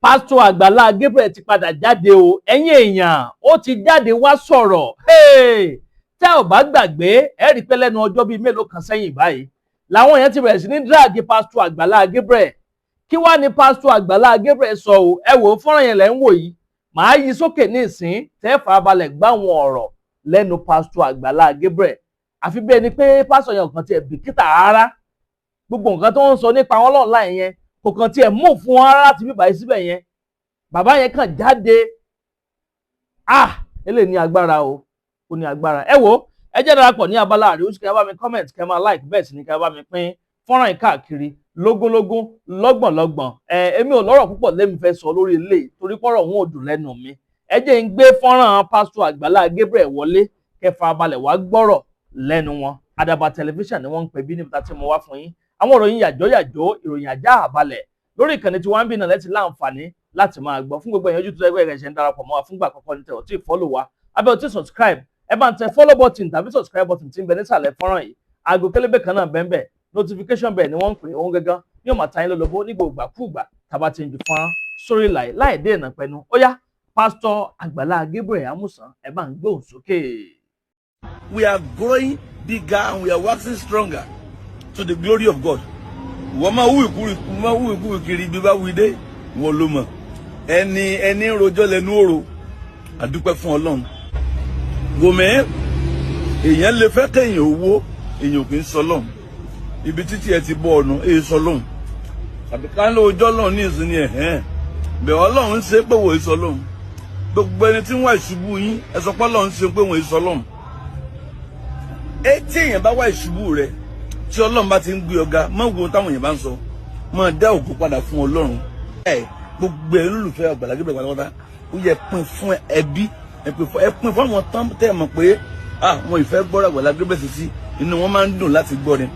Pásítọ̀ Agbala Gabriel ti padà jáde o, ẹ̀yin èèyàn, ó ti jáde wá sọ̀rọ̀. Tẹ́ ò bá gbàgbé, ẹ rí pé lẹ́nu ọjọ́ bíi mélòó kan sẹ́yìn báyìí làwọn èèyàn ti bẹ̀rẹ̀ sí ní dráàgì Pásítọ̀ Agbala Gabriel. Kí wá ní Pásítọ̀ Agbala Gabriel sọ o? Ẹ wò ó, fọ́nrán yẹn lẹ́ ń wò yìí. Màá yí sókè ní ìsín tẹ́ farabalẹ̀ gbá àwọn ọ̀rọ̀ lẹ́nu Pásítọ̀ Agbala Gabriel. Àfi bí ẹni pé pásítọ̀ yẹn kàn tiẹ̀ bìkítà rárá. Gbogbo nǹkan tó ń sọ nípa wọn online yẹn kò kàn tiẹ̀ mú fún wọn rárá ti bíbáyìí síbẹ̀ yẹn. Bàbá yẹn kàn jáde. Eléyìí ní agbára o, ó ní agbára. Ẹ wò ó, ẹ jẹ́ darapọ̀ ní abala àríwúsí, kẹ́ bá mi comment, kẹ́ máa like, bẹ́ẹ̀ sì ni kẹ́ bá mi pín fọ́nrán yìí káàkiri lógúnlógún lọ́gbọ̀nlọ́gbọ̀n. Èmi ò lọ́rọ̀ púpọ̀ lẹ́mi fẹ́ sọ lórí eléyìí torí pọ́rọ̀ wọn ò dùn lẹ́nu mi. Ẹ jẹ́ ń gbé fọ́nrán Pásítọ̀ Agbala Gabriel wọlé, kẹ́ farabalẹ̀ wá gbọ́rọ̀ lẹ́nu wọn. Àdàbà tẹlifíṣàn ni wọ́n ń pè bí níbi tí mo wá fún yín. Àwọn ìròyìn yàjọ́ ìròyìn ajá àbálẹ̀ lórí ìkànnì tí wọ́n ń bí náà lẹ́tí láǹfààní láti máa gbọ́. Fún gbogbo èèyàn ojú tó ẹgbẹ́ ẹ̀ṣẹ̀ ń darapọ̀ mọ́ wa fúngbà àkọ́kọ́ ní tẹ̀ ọ́ tí follow wa abẹ́ ò tí subscribe, ẹ bá ń tẹ follow button tàbí subscribe button tí ń bẹ nísàlẹ̀ fọ́nrán yìí. Aago kélébé kan náà bẹ́ẹ̀ notification bell ni wọ́n ń pè ohun gangan ní ọmọ àtàyìn lólobó ní gbogbo àkúùgbà tàbá ti ń ju fọ́nrán sórí láì dé ìnà pẹ̀lú. Ó yá, Pásítọ̀ Agbala Gabriel Amusan, ẹ bá ń gbóhùn sókè. We are growing bigger and we are waxing stronger to the glory of God. Wọ́n máa wú ìkúrì kiri bí bá wí dé wọ́n ló mọ̀. Ẹni rojọ́ lẹ́nu òrò, àdúpẹ́ fún Ọlọ́run. Gòmẹ́, èèyàn lè fẹ́ kẹ́yìn owó, èèyàn kì í sọ lọ́hùn. Ibi títí ẹ ti bọ́ ọ̀nà, èyí sọ lọ́hùn. Àbí ká ló ọjọ́ lọ́hùn ní ìsinmi ẹ̀hẹ́n. Bẹ̀ Ọlọ́run ṣe pé wọ́n sọ lọ́hùn. Gbogbo ẹni tí ń wá ìṣubú yín, ẹ sọ pé Ọlọ́run ṣe pé wọ́n sọ lọ́hùn. Tí èèyàn bá wá ìṣubú rẹ̀, tí Ọlọ́run bá ti ń gbé ọ̀gá, má wo táwọn èèyàn bá ń sọ, máa dá ògo padà fún Ọlọ́run. Gbogbo ẹ̀ lólùfẹ́ Agbala Gabriel pátápátá, ó yẹ pín fún ẹbí, ẹ pín fún àwọn tán tẹ́ ẹ mọ̀ pé wọn ìfẹ́ gbọ́rọ̀ Agbala Gabriel sí inú wọn máa ń dùn láti gbọ́ ni.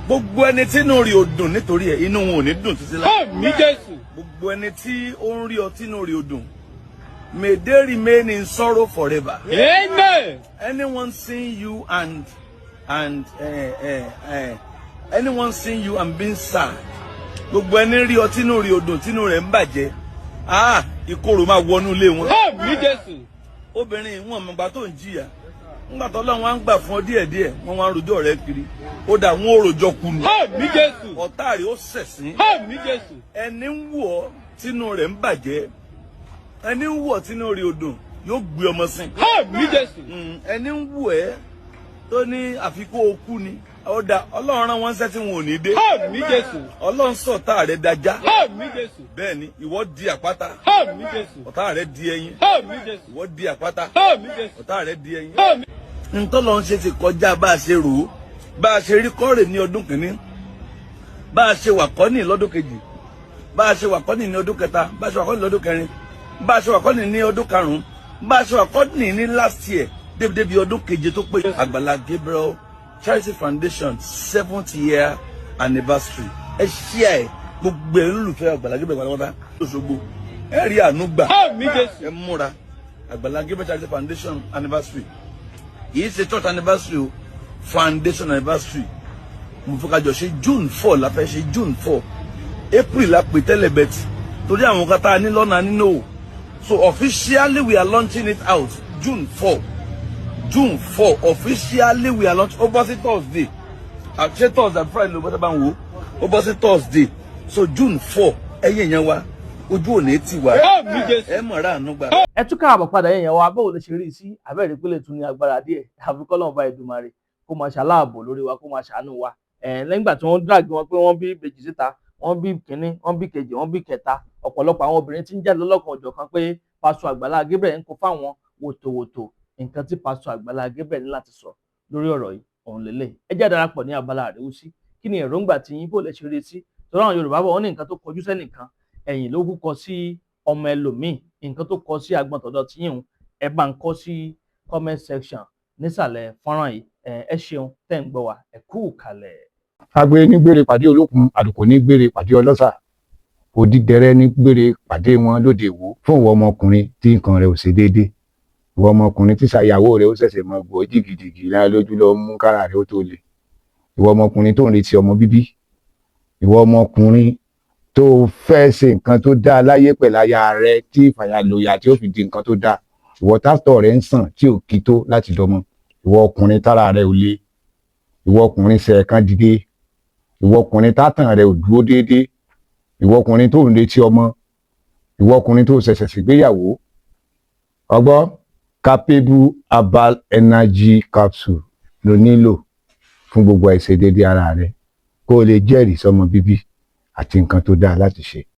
Gbogbo ẹni tí inú rí o dùn nítorí ẹ̀, inú wọn ò ní dùn títí láì. Àmín Jésù. Gbogbo ẹni tí ó ń rí ọ tí inú rí o dùn, may they remain in sorrow forever. Amen. Anyone seeing you and anyone seeing you and being sad, gbogbo ẹni rí ọ tínú rí odùn tínú rẹ̀ ń bàjẹ́, ìkorò máa wọnú ilé wọn. Àmín Jésù. Obìnrin wọn mọ̀gbà tó ń jìyà, ńgbà tó Ọlọ́run wá ń gbà fún ọ díẹ̀díẹ̀, wọ́n wá ń rojọ́ rẹ̀ kiri, ó dà wọ́n ó rojọ́ kunu. Àmín Jésù. Ọ̀tá rẹ̀ ó ṣẹ̀sín. Àmín Jésù. Ẹni ń wù ọ tínú rẹ̀ ń bàjẹ́, ẹni ń wù ọ tínú rí odùn yóò gbé ọmọ sìn. Àmín Jésù. Ẹni ń wù ẹ́ tó ní àfikún okú ni, ọ̀dà Ọlọ́run rán wọn ṣẹ́ tí wọn ò ní dé. Àmín Jésù. Ọlọ́run sọ ọ̀tá rẹ̀ dájá. Àmín Jésù. Bẹ́ẹ̀ ni ìwọ di àpáta. Àmín Jésù. Ọ̀tá rẹ̀ di ẹyin. Àmín Jésù. Ìwọ di àpáta. Àmín Jésù. Ọ̀tá rẹ̀ di ẹyin. Àmín. Ntọ́lọ́run ṣe ti kọjá bá a ṣe rò ó, bá a ṣe rí kọ́rè ní ọdún kìíní, bá a ṣe wà kọ́nì lọ́dún kejì, bá a ṣe wà kọ́nì ní ọdún kẹta, bá a ṣe wà kọ́nì lọ́dún kẹrin, bá a ṣe wà kọ́nì ní ọdún karùn-ún, bá a ṣe wà kọ́nì ní last year débi ọdún keje tó pé. Agbala Gabriel Charity Foundation 7th year anniversary. Ẹ ṣíà ẹ gbogbo ẹ lólùfẹ́ Agbala Gabriel pátápátá lóṣogbo, ẹ rí àánú gbà. Àmín Jésù. Ẹ múra Agbala Gabriel Charity Foundation anniversary, yìí ṣe church anniversary o, foundation anniversary. Mo fẹ́ ká jọ ṣe June 4 la fẹ́ ṣe June 4, April la pè tẹ́lẹ̀ bẹ́tì torí àwọn kan tá a ní lọ́nà nínú o. So officially we are launching it out June 4. June 4 officially we are launching. Ó bọ́ sí Thursday, ṣé Thursday Friday ló bọ́ sábà ń wo, ó bọ́ sí Thursday. So June 4 ẹ̀yin yẹn wa ojú òní ti wá, ẹ mọ̀ ra àánú gbà. Ẹ tún káàbọ̀ padà yẹn wa, báwo lè ṣe rí sí abẹ́rẹ́ ìpínlẹ̀ tún ní agbára díẹ̀, àfikọ́ lọ́wọ́ bá Èdùmàrè kó máa ṣàláàbò lórí wa, kó máa ṣàánú wa. Lẹ́yìn ìgbà tí wọ́n drag wọn pé wọ́n bí ìbejì síta, wọ́n bí kínní, wọ́n bí kejì, wọ́n bí kẹta, ọ̀pọ̀lọpọ̀ àwọn obìnrin tí ń jáde lọ́lọ́kan òjọ̀kan pé Pásítọ̀ Agbala Gabriel ń kó fáwọn wòtòwòtò. Nǹkan tí Pásítọ̀ Agbala Gabriel ní láti sọ lórí ọ̀rọ̀ yìí òun lélẹ̀. Ẹ jẹ́ darapọ̀ ní abala àríwúsí, kí ni èròǹgbà tí yín bó lè ṣe rí sí? Torí àwọn Yorùbá bọ̀ wọ́n ní nǹkan tó kọjú sẹ́nìkan ẹ̀yìn ló kú kọ sí ọmọ ẹlòmíì, nǹkan tó kọ sí agbọ̀n tọ̀dọ̀ tí yín ẹ bá ń kọ sí comment section nísàlẹ̀ fọ́nrán yìí. Ẹ ṣeun tẹ́ ń gbọ́ wa, ẹ kú kalẹ̀. Agbe ní gbére pàdé olókun, àdùkò ní gbére pàdé ọlọ́ṣà, òdìdẹrẹ́ ní gbére pàdé wọn lóde ìwò. Fún ìwọ ọmọkùnrin tí nǹkan rẹ̀ ò ṣe déédéé, ìwọ ọmọkùnrin tí ṣàyàwó rẹ̀ ó ṣẹ̀ṣẹ̀ mọ gbọ́ jìgìjìgì lára lójú lọ mú kára rẹ̀ ó tó le, ìwọ ọmọkùnrin tó ń retí ọmọ bíbí, ìwọ ọmọkùnrin tó fẹ́ ṣe nǹkan tó dáa láyé pẹ̀lú aya rẹ tí ìfàyàlòyà tí ó fi di nǹkan tó dáa, ìwọ tátọ̀ rẹ ń sàn tí ò kí tó láti dọmọ, ìwọ ọkùnrin tára rẹ ò le, ìwọ ọkùnrin sẹ̀ẹ̀kan dìde, ìwọ ọkùnrin tátàn rẹ ò dúró déédéé, ìwọ ọkùnrin tó ń retí ọmọ, ìwọ ọkùnrin tó ṣẹ̀ṣẹ̀ ṣègbéyàwó, ọgbọ́ capable herbal energy capsule ló nílò fún gbogbo àìṣedéédé ara rẹ kó o lè jẹ́rìí sọmọ bíbí àti nǹkan tó dáa láti ṣe.